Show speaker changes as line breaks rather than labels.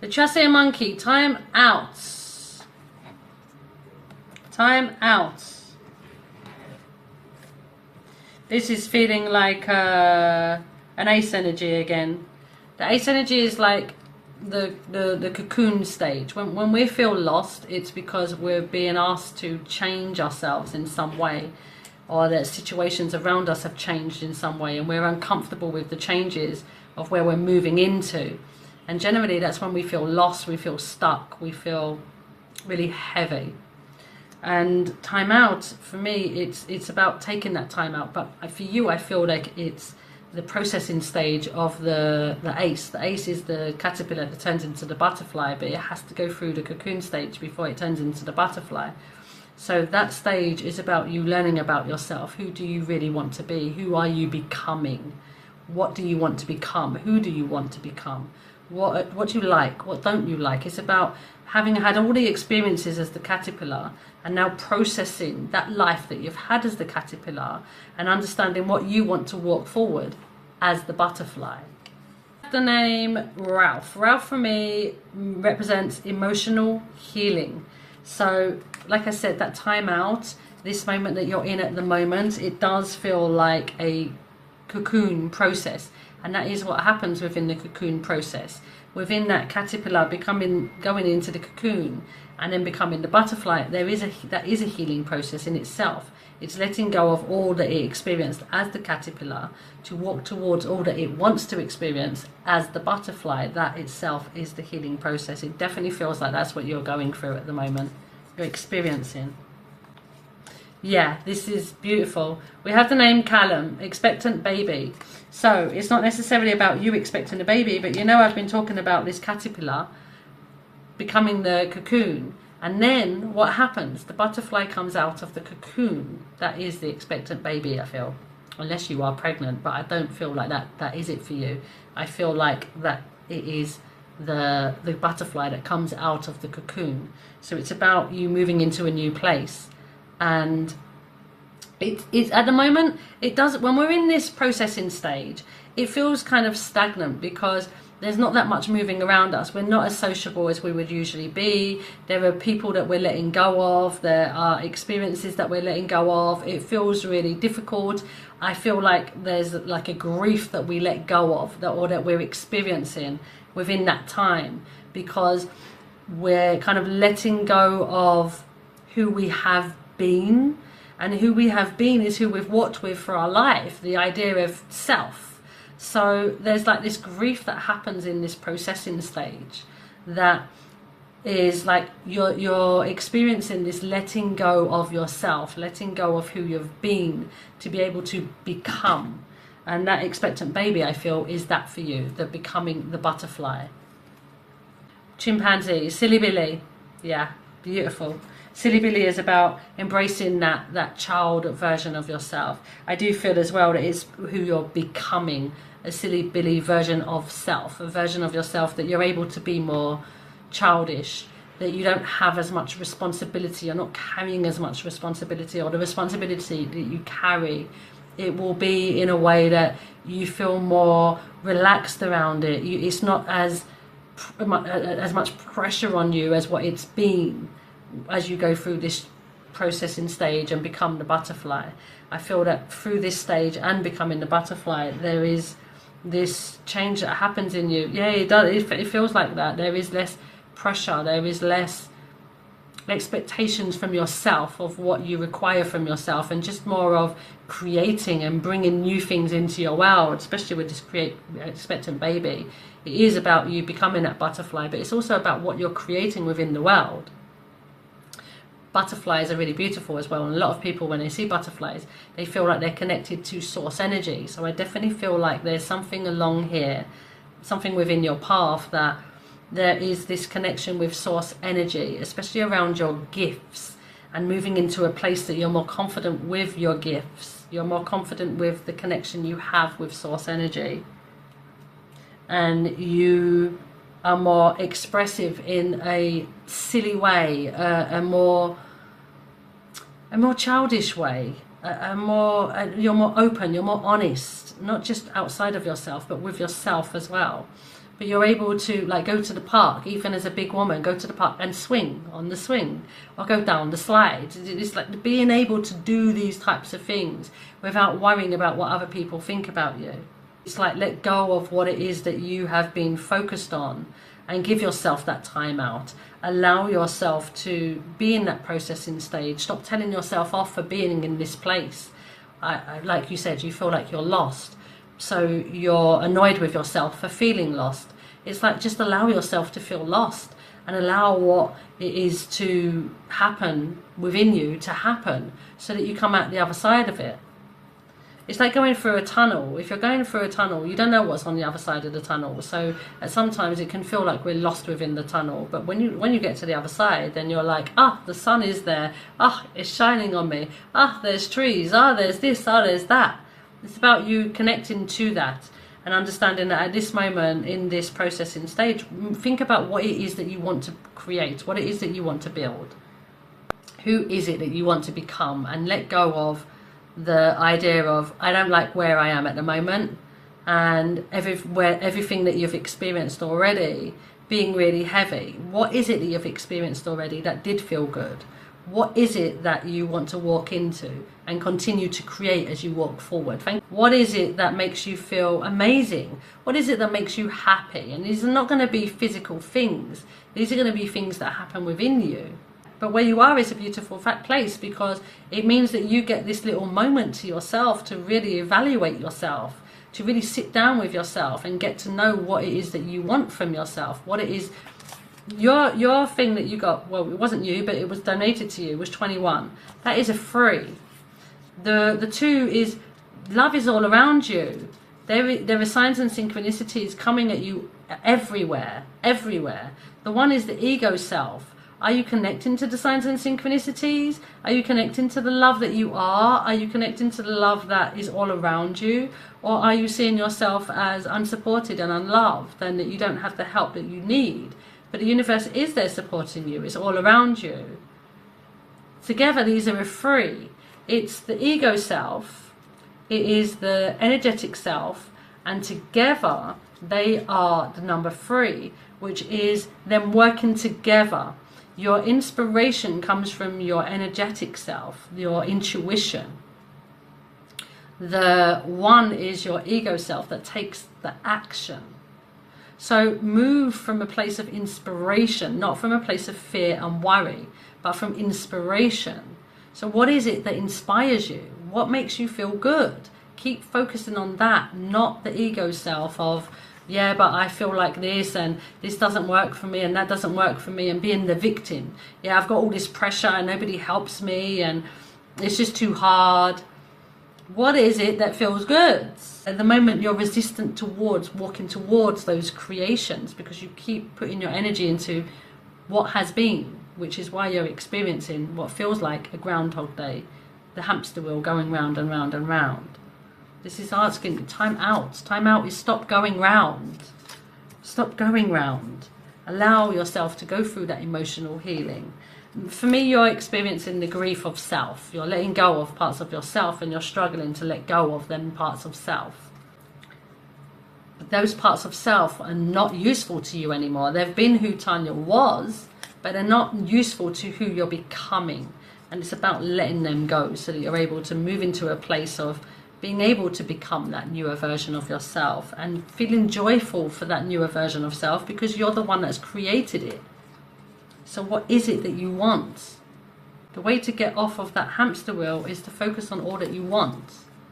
The Chassé monkey, time out. Time out. This is feeling like an ace energy again. The ace energy is like the cocoon stage. When we feel lost, it's because we're being asked to change ourselves in some way, or that situations around us have changed in some way, and we're uncomfortable with the changes of where we're moving into. And generally that's when we feel lost, we feel stuck, we feel really heavy. And time out, for me, it's about taking that time out. But for you, I feel like it's the processing stage of the ace. The ace is the caterpillar that turns into the butterfly, but it has to go through the cocoon stage before it turns into the butterfly. So that stage is about you learning about yourself. Who do you really want to be? Who are you becoming? What do you want to become? Who do you want to become? What do you like? What don't you like? It's about having had all the experiences as the caterpillar and now processing that life that you've had as the caterpillar and understanding what you want to walk forward as the butterfly. The name Ralph. Ralph for me represents emotional healing. So like I said, that time out, this moment that you're in at the moment, it does feel like a cocoon process. And that is what happens within the cocoon process. Within that caterpillar going into the cocoon and then becoming the butterfly, that is a healing process in itself. It's letting go of all that it experienced as the caterpillar to walk towards all that it wants to experience as the butterfly. That itself is the healing process. It definitely feels like that's what you're going through at the moment, you're experiencing. Yeah, this is beautiful. We have the name Callum, expectant baby. So it's not necessarily about you expecting a baby, but you know I've been talking about this caterpillar becoming the cocoon. And then what happens? The butterfly comes out of the cocoon. That is the expectant baby, I feel. Unless you are pregnant, but I don't feel like that is it for you. I feel like that it is the butterfly that comes out of the cocoon. So it's about you moving into a new place. And it's at the moment, it does, when we're in this processing stage, it feels kind of stagnant because there's not that much moving around us. We're not as sociable as we would usually be. There are people that we're letting go of. There are experiences that we're letting go of. It feels really difficult. I feel like there's like a grief that we let go of, or that we're experiencing within that time, because we're kind of letting go of who we have been, and who we have been is who we've walked with for our life, the idea of self. So there's like this grief that happens in this processing stage that is like you're experiencing this letting go of yourself, letting go of who you've been to be able to become. And that expectant baby, I feel, is that for you, the becoming the butterfly. Chimpanzee, Silly Billy. Yeah, beautiful. Silly Billy is about embracing that child version of yourself. I do feel as well that it's who you're becoming, a Silly Billy version of self, a version of yourself that you're able to be more childish, that you don't have as much responsibility, you're not carrying as much responsibility, or the responsibility that you carry, it will be in a way that you feel more relaxed around it. It's not as much pressure on you as what it's been as you go through this processing stage and become the butterfly. I feel that through this stage and becoming the butterfly, there is this change that happens in you. Yeah, it does. It feels like that. There is less pressure. There is less expectations from yourself of what you require from yourself, and just more of creating and bringing new things into your world, especially with this expectant baby. It is about you becoming that butterfly, but it's also about what you're creating within the world. Butterflies are really beautiful as well, and a lot of people, when they see butterflies, they feel like they're connected to source energy. So I definitely feel like there's something along here, something within your path, that there is this connection with source energy, especially around your gifts, and moving into a place that you're more confident with your gifts, you're more confident with the connection you have with source energy, and you are more expressive in a silly way, a more childish way, you're more open, you're more honest, not just outside of yourself, but with yourself as well. but you're able to like go to the park, even as a big woman, go to the park and swing on the swing, or go down the slide. It's like being able to do these types of things without worrying about what other people think about you. It's like let go of what it is that you have been focused on and give yourself that time out. Allow yourself to be in that processing stage. Stop telling yourself off for being in this place. Like you said, you feel like you're lost. So you're annoyed with yourself for feeling lost. It's like just allow yourself to feel lost and allow what it is to happen within you to happen so that you come out the other side of it. It's like going through a tunnel. If you're going through a tunnel, you don't know what's on the other side of the tunnel. So sometimes it can feel like we're lost within the tunnel. But when you get to the other side, then you're like, the sun is there. It's shining on me. There's trees. There's this. There's that. It's about you connecting to that and understanding that at this moment in this processing stage, think about what it is that you want to create, what it is that you want to build. Who is it that you want to become, and let go of the idea of I don't like where I am at the moment, and everything that you've experienced already being really heavy. What is it that you've experienced already that did feel good? What is it that you want to walk into and continue to create as you walk forward? What is it that makes you feel amazing? What is it that makes you happy? And these are not going to be physical things. These are going to be things that happen within you. But where you are is a beautiful place, because it means that you get this little moment to yourself to really evaluate yourself, to really sit down with yourself and get to know what it is that you want from yourself, what it is. Your thing that you got, well, it wasn't you, but it was donated to you, was 21. That is a 3. The 2 is love is all around you. There are signs and synchronicities coming at you everywhere. The 1 is the ego self. Are you connecting to the signs and synchronicities? Are you connecting to the love that you are? Are you connecting to the love that is all around you? Or are you seeing yourself as unsupported and unloved, and that you don't have the help that you need? But the universe is there supporting you. It's all around you. Together, these are a 3. It's the ego self. It is the energetic self. And together, they are the number 3, which is them working together. Your inspiration comes from your energetic self, your intuition. The 1 is your ego self that takes the action. So move from a place of inspiration, not from a place of fear and worry, but from inspiration. So what is it that inspires you? What makes you feel good? Keep focusing on that, not the ego self of, yeah, but I feel like this, and this doesn't work for me, and that doesn't work for me, and being the victim. Yeah, I've got all this pressure and nobody helps me, and it's just too hard. What is it that feels good? At the moment, you're resistant towards walking towards those creations because you keep putting your energy into what has been, which is why you're experiencing what feels like a Groundhog Day, the hamster wheel going round and round and round. This is asking time out. Time out is stop going round. Stop going round. Allow yourself to go through that emotional healing. For me, you're experiencing the grief of self. You're letting go of parts of yourself, and you're struggling to let go of them parts of self. But those parts of self are not useful to you anymore. They've been who Tanya was, but they're not useful to who you're becoming. And it's about letting them go so that you're able to move into a place of being able to become that newer version of yourself and feeling joyful for that newer version of self, because you're the one that's created it. So what is it that you want? The way to get off of that hamster wheel is to focus on all that you want.